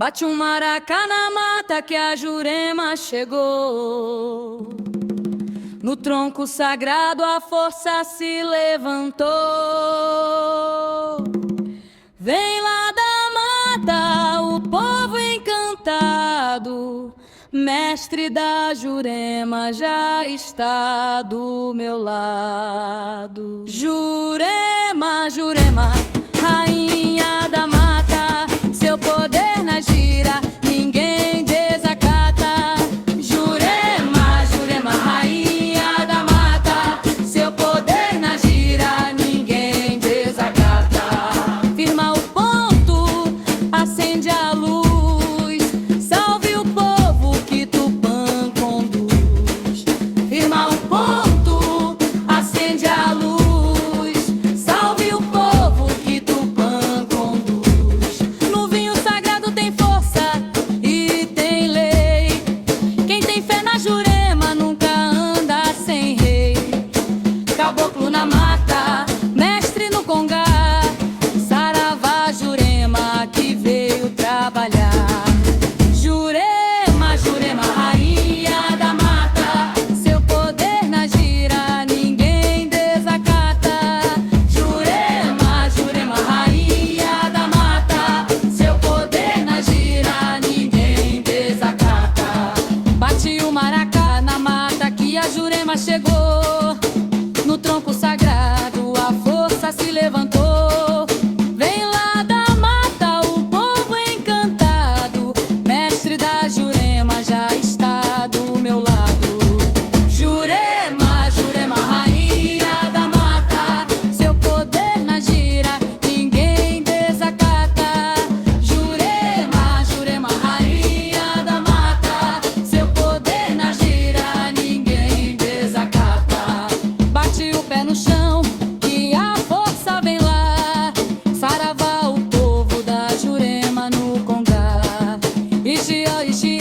Bate um maracá na mata que a Jurema chegou. No tronco sagrado a força se levantou. Vem lá da mata o povo encantado. Mestre da Jurema já está do meu lado. Jurema, Jurema, rainha da mata, seu poder na gira ninguém desacata. Jurema, Jurema, rainha da mata, seu poder na gira ninguém desacata. Firma o ponto, acende a luz, salve o povo que Tupã conduz. Firma o ponto, acende a luz, salve o povo que Tupã conduz. No vinho sagrado tem força e tem lei. Quem tem fé na Jurema nunca anda sem rei. Caboclo na mata, mestre no congá, saravá Jurema que veio trabalhar. Jurema, Jurema, rainha da mata, seu poder na gira ninguém desacata. Jurema, Jurema, rainha da mata, seu poder na gira ninguém desacata. Bate o maracá na mata que a Jurema chegou. No tronco sagrado a força se levantou. Vem lá da mata o povo encantado. Mestre da Jurema já está do meu lado. Jurema, Jurema, rainha da mata, seu poder na gira ninguém desacata. Jurema, Jurema, rainha da mata, seu poder na gira ninguém desacata. Bate o pé no chão que a força vem lá, saravá o povo da Jurema no congá. Ixi, ó, ixi,